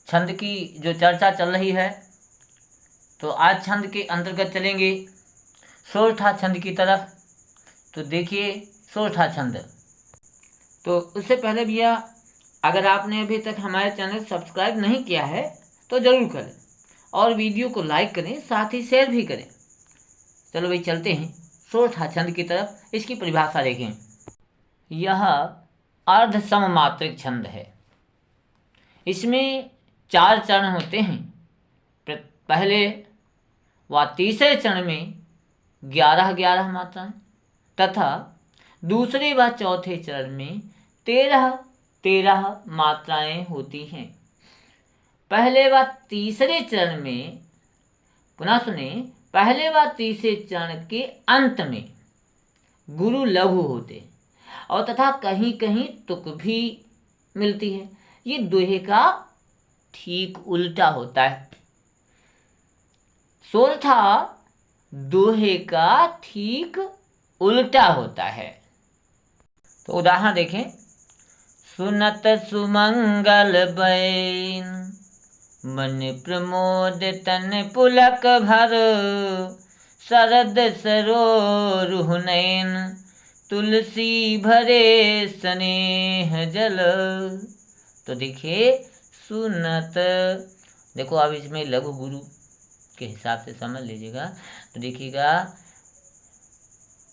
छंद की जो चर्चा चल रही है, तो आज छंद के अंतर्गत चलेंगे सोरठा छंद की तरफ। तो देखिए सोरठा छंद। तो उससे पहले भैया, अगर आपने अभी तक हमारे चैनल सब्सक्राइब नहीं किया है तो ज़रूर करें और वीडियो को लाइक करें, साथ ही शेयर भी करें। चलो भाई चलते हैं सोरठा छंद की तरफ। इसकी परिभाषा देखें। यह अर्ध सममात्रिक छंद है। इसमें 4 चरण होते हैं। पहले व तीसरे चरण में 11-11 मात्राएं तथा दूसरे व चौथे चरण में 13-13 मात्राएं होती हैं। पहले व तीसरे चरण में, पुनः सुने, पहले व तीसरे चरण के अंत में गुरु लघु होते और तथा कहीं कहीं तुक भी मिलती है। ये दोहे का ठीक उल्टा होता है। सोरठा दोहे का ठीक उल्टा होता है। तो उदाहरण देखें। सुनत सुमंगल बैन, मन प्रमोद तन पुलक भर, शरद सरोरुह नयन, तुलसी भरे स्नेह जल। तो देखिए सुनत, देखो अब इसमें लघु गुरु के हिसाब से समझ लीजिएगा। तो देखिएगा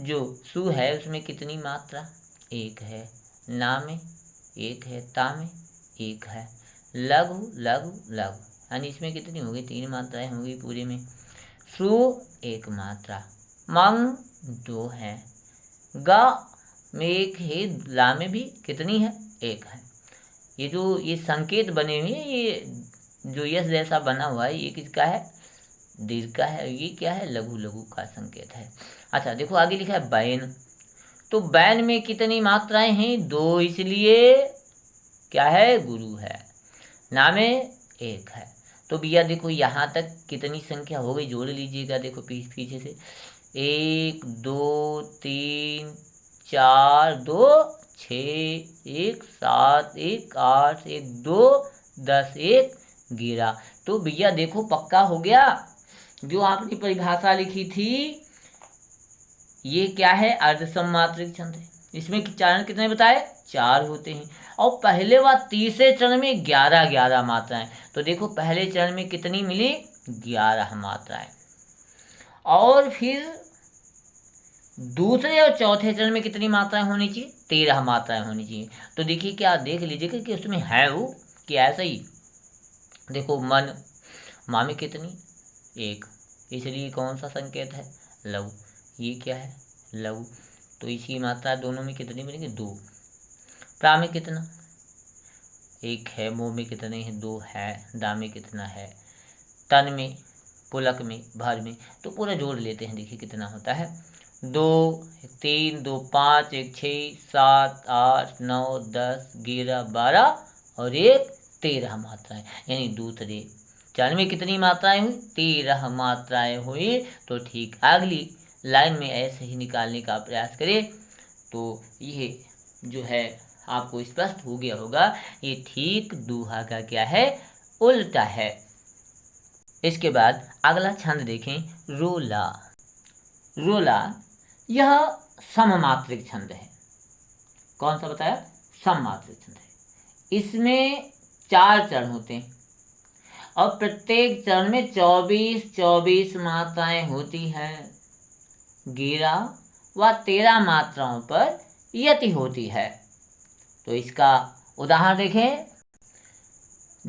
जो सु है उसमें कितनी मात्रा, 1 है। ना में 1 है। ता में 1 है। लघु लघु लघु, यानी इसमें कितनी होगी, 3 मात्राएं होगी पूरे में। सु 1 मात्रा, मंग 2 है, गा में 1 है, ला में भी कितनी है, 1 है। ये जो ये संकेत बने हुए हैं, ये जो यश जैसा बना हुआ है, ये किसका है, दीर्घ का है। ये क्या है, लघु लघु का संकेत है। अच्छा देखो आगे लिखा है बैन। तो बैन में कितनी मात्राएं हैं, 2, इसलिए क्या है, गुरु है। ना में 1 है। तो भैया देखो यहाँ तक कितनी संख्या हो गई, जोड़ लीजिएगा। देखो पीछे से 1 2 3 4 2 6 1 7 1 8 1 2 10 1 11। तो भैया देखो पक्का हो गया। जो आपने परिभाषा लिखी थी ये क्या है, अर्ध सममात्रिक छंद है। इसमें चरण कितने बताए, 4 होते हैं। और पहले व तीसरे चरण में 11-11 मात्राएं। तो देखो पहले चरण में कितनी मिली, 11 मात्राएं। और फिर दूसरे और चौथे चरण में कितनी मात्राएं होनी चाहिए, 13 मात्राएं होनी चाहिए। तो देखिए क्या देख लीजिएगा कि उसमें है वो कि ऐसा ही। देखो मन, माँ में कितनी, 1, इसलिए कौन सा संकेत है, लघु। ये क्या है, लघु। तो इसकी मात्रा दोनों में कितनी मिलेंगे, 2। प्रा में कितना, 1 है। मोह में कितने हैं, 2 है। दा में कितना है, तन में, पुलक में, भर में। तो पूरा जोड़ लेते हैं, देखिए कितना होता है, 2 3 2 5 1 6 7 8 9 10 11 12 और 1 13 मात्राएं। यानी दूसरे चरण में कितनी मात्राएं हुई, 13 मात्राएं हुई। तो ठीक अगली लाइन में ऐसे ही निकालने का प्रयास करें। तो ये जो है आपको स्पष्ट हो गया होगा, ये ठीक दोहा का क्या है, उल्टा है। इसके बाद अगला छंद देखें, रोला। रोला यह सममात्रिक छंद है। कौन सा बताया, सममात्रिक छंद है। इसमें 4 चरण होते हैं और प्रत्येक चरण में 24-24 मात्राएं होती हैं। 11 व 13 मात्राओं पर यति होती है। तो इसका उदाहरण देखें।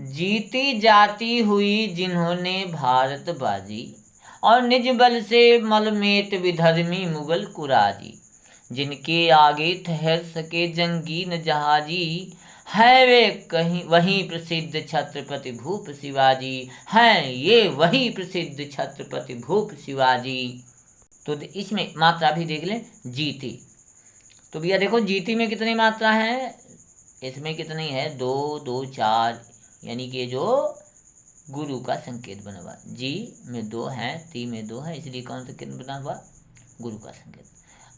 जीती जाती हुई जिन्होंने भारत बाजी, और निज बल से मलमेट विधर्मी मुगल कुराजी, जिनके आगे ठहर सके जंगी न जहाजी, है वे कहीं वही प्रसिद्ध छत्रपति भूप शिवाजी, हैं ये वही प्रसिद्ध छत्रपति भूप शिवाजी। तो इसमें मात्रा भी देख लें, जीती। तो भैया देखो जीती में कितनी मात्रा है, इसमें कितनी है, 2 2 4, यानी कि जो गुरु का संकेत बना हुआ। जी में 2 है, ती में 2 है, इसलिए कौन सा संकेत बना हुआ, गुरु का संकेत।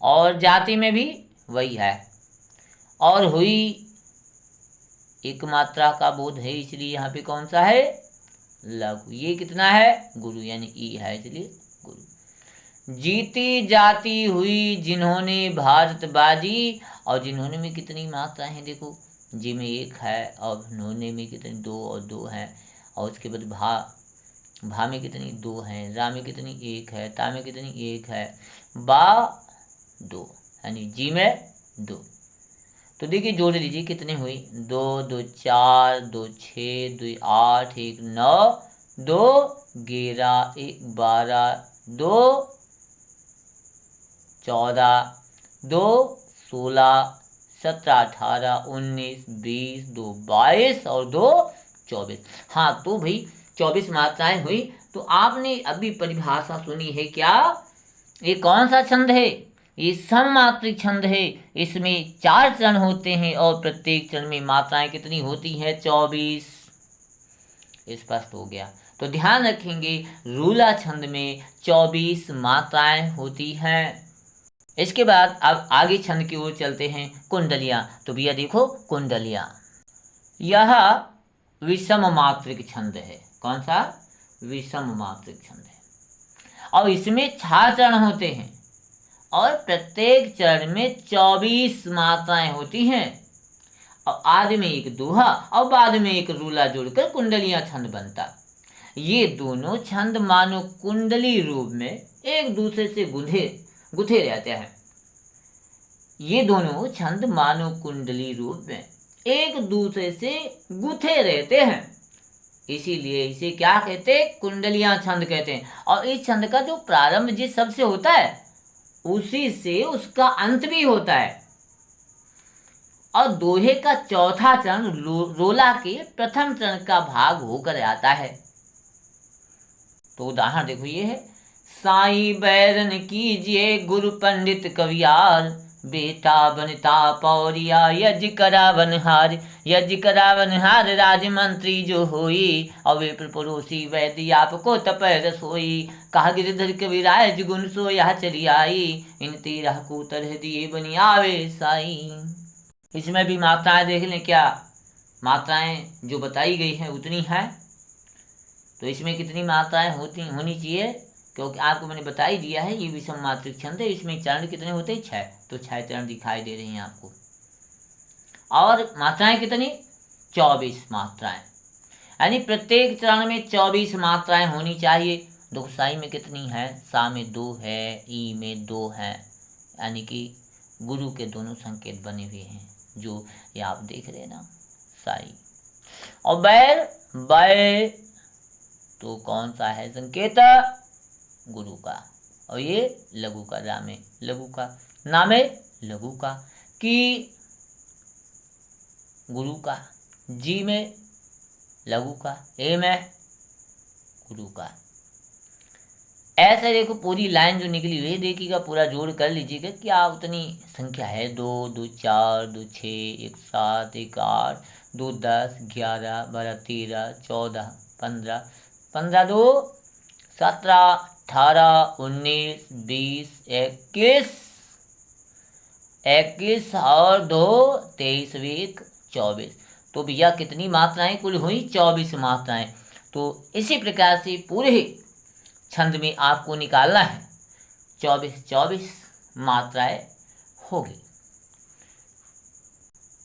और जाति में भी वही है। और हुई एक मात्रा का बोध है, इसलिए यहाँ पे कौन सा है, लघु। ये कितना है, गुरु, यानी ई है, इसलिए गुरु। जीती जाती हुई जिन्होंने भारत बाजी, और जिन्होंने में कितनी मात्राएं हैं, देखो जी में एक है, और नोने में कितनी, दो और दो है, और उसके बाद भा में कितनी, दो हैं, रा में कितनी, एक है, ता में कितनी, एक है, बा दो, यानी जी में दो। तो देखिए जोड़ लीजिए कितने हुई, दो दो चार, दो छः, दो आठ, एक 9, दो 11, एक 12, दो 14, दो 16, 17, 18, 19, 20, दो 22 और दो 24। हाँ तो भाई 24 मात्राएं हुई। तो आपने अभी परिभाषा सुनी है क्या, ये कौन सा छंद है, ये सममात्रिक छंद है। इसमें 4 चरण होते हैं और प्रत्येक चरण में मात्राएं कितनी होती हैं, 24। स्पष्ट हो गया। तो ध्यान रखेंगे रूला छंद में 24 मात्राएं होती हैं। इसके बाद अब आगे छंद की ओर चलते हैं, कुंडलियां। तो भैया देखो कुंडलियां, यह विषम मात्रिक छंद है। कौन सा, विषम मात्रिक छंद है, और इसमें 4 चरण होते हैं और प्रत्येक चरण में 24 मात्राएं होती हैं, और आदि में एक दोहा और बाद में एक रूला जोड़कर कुंडलियां छंद बनता। ये दोनों छंद मानो कुंडली रूप में एक दूसरे से गुथे रहते हैं। ये दोनों छंद मानो कुंडली रूप में एक दूसरे से गुथे रहते हैं, इसीलिए इसे क्या कहते हैं, कुंडलियां छंद कहते हैं। और इस छंद का जो प्रारंभ जिस शब्द से होता है उसी से उसका अंत भी होता है, और दोहे का चौथा चरण रोला के प्रथम चरण का भाग होकर आता है। तो उदाहरण देखो, ये है, साईं बैरन कीजिए गुरु पंडित कवियार, बेटा बनता पौरिया यज्ञ करावनहार, यज्ञ करावनहार राजमंत्री जो होई, और वे पड़ोसी वैद्य आपको तपय रसोई, कहा गिरधर कविराज गुण सो यह चली आई, इन 13 को तरह दिए बनियावे साई। इसमें भी मात्राएं देख लें, क्या मात्राएं जो बताई गई हैं उतनी हैं। तो इसमें कितनी मात्राएं होनी चाहिए, क्योंकि आपको मैंने बता ही दिया है ये विषम मात्रिक छंद है। इसमें चरण कितने होते हैं, 6। तो 6 चरण दिखाई दे रहे हैं आपको, और मात्राएं कितनी, 24 मात्राएं, यानी प्रत्येक चरण में 24 मात्राएं होनी चाहिए। दो साई में कितनी है, सा में 2 है, ई में 2 है, यानी कि गुरु के दोनों संकेत बने हुए हैं, जो ये आप देख रहे हैं ना, साई। और बै तो कौन सा है संकेत, गुरु का, और ये लघु का, रा में लघु का, ना में लघु का, की गुरु का, जी में लघु का, ए में गुरु का। ऐसे देखो पूरी लाइन जो निकली हुई है देखिएगा, पूरा जोड़ कर लीजिएगा, क्या उतनी संख्या है, 2 2 4, 2 6, 1 7, 1 8, 2 10, 11 12 13 14 15, 15 2 17 18 19 20 21 21 और 2 23 1 24। तो भैया कितनी मात्राएं कुल हुई, 24 मात्राएं। तो इसी प्रकार से पूरे छंद में आपको निकालना है, 24 मात्राएं होगी।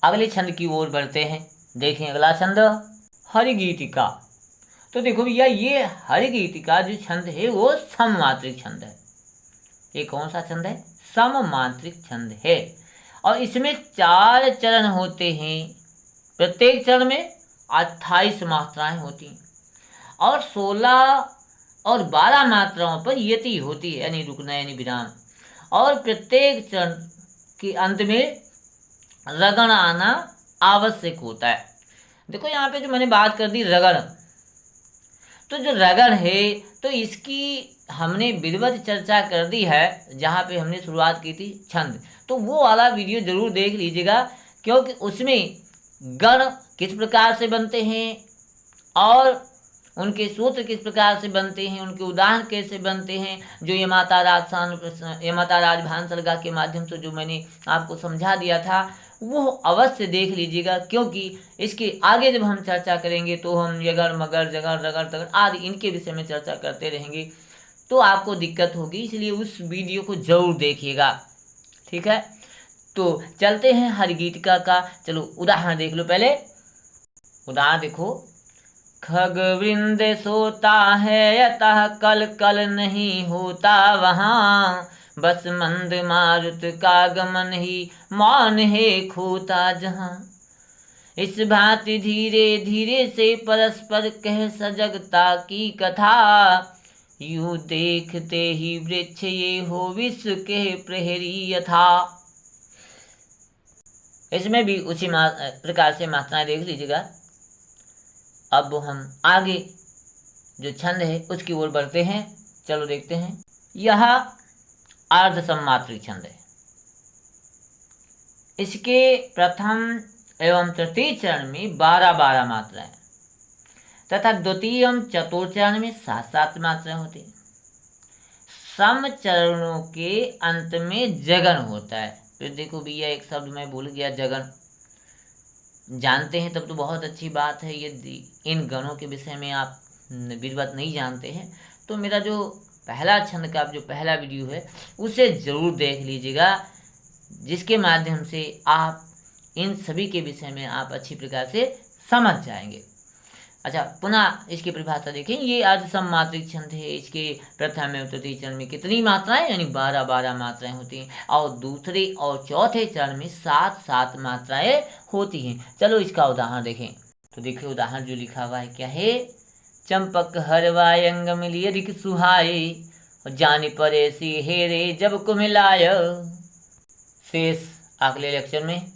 अगले छंद की ओर बढ़ते हैं। देखें अगला छंद, हरिगीतिका। तो देखो भैया ये हरिगीतिका जो छंद है वो सममात्रिक छंद है। ये कौन सा छंद है, सममात्रिक छंद है, और इसमें 4 चरण होते हैं। प्रत्येक चरण में 28 मात्राएं होती हैं, और 16 और 12 मात्राओं पर यति होती है, यानी रुकना यानी विराम। और प्रत्येक चरण के अंत में रगड़ आना आवश्यक होता है। देखो यहाँ पे जो मैंने बात कर दी रगड़, तो जो रगड़ है तो इसकी हमने विधिवत चर्चा कर दी है, जहाँ पे हमने शुरुआत की थी छंद। तो वो वाला वीडियो जरूर देख लीजिएगा, क्योंकि उसमें गण किस प्रकार से बनते हैं और उनके सूत्र किस प्रकार से बनते हैं, उनके उदाहरण कैसे बनते हैं, जो यमाता राज भान सर्गा के माध्यम से जो मैंने आपको समझा दिया था, वो अवश्य देख लीजिएगा, क्योंकि इसके आगे जब हम चर्चा करेंगे तो हम यगर मगर जगर रगर तगर आदि इनके विषय में चर्चा करते रहेंगे, तो आपको दिक्कत होगी, इसलिए उस वीडियो को जरूर देखिएगा। ठीक है, तो चलते हैं हरिगीतिका का। चलो उदाहरण देख लो पहले। उदाहरण देखो, खग वृंद सोता है यतः कल कल नहीं होता वहाँ, बस मंद मारुत का गमन ही मौन है खोता जहाँ। इस भांति धीरे धीरे से परस्पर कह सजगता की कथा, यूं देखते ही वृक्ष ये हो विश्व के प्रहरी यथा। इसमें भी उसी प्रकार से मात्राएं देख लीजिएगा। अब हम आगे जो छंद है उसकी ओर बढ़ते हैं। चलो देखते हैं। यह अर्ध सम्मात्री छंद है। इसके प्रथम एवं तृतीय चरण में 12-12 मात्राएं तथा द्वितीय एवं चतुर्थ चरण में 7-7 मात्राएं होती हैं। सम चरणों के अंत में जगन होता है। फिर देखो भैया एक शब्द मैं भूल गया, जगन जानते हैं तब तो बहुत अच्छी बात है। यदि इन गणों के विषय में आप विधिवत नहीं जानते हैं तो मेरा जो पहला छंद का जो पहला वीडियो है उसे ज़रूर देख लीजिएगा, जिसके माध्यम से आप इन सभी के विषय में आप अच्छी प्रकार से समझ जाएंगे। अच्छा, पुनः इसकी परिभाषा देखें। ये अर्ध सम्मात्रिक छंद है। इसके प्रथम एवं तृतीय चरण में कितनी मात्राएं, यानी 12-12 मात्राएं होती हैं, और दूसरे और चौथे चरण में 7-7 मात्राएं होती हैं। चलो इसका उदाहरण देखें। तो देखिए उदाहरण जो लिखा हुआ है क्या है। चंपक हरवाय अंग मिली अधिक सुहाए, जाने पर ऐसी हेरे जब को मिलाय। शेष अगले लेक्चर में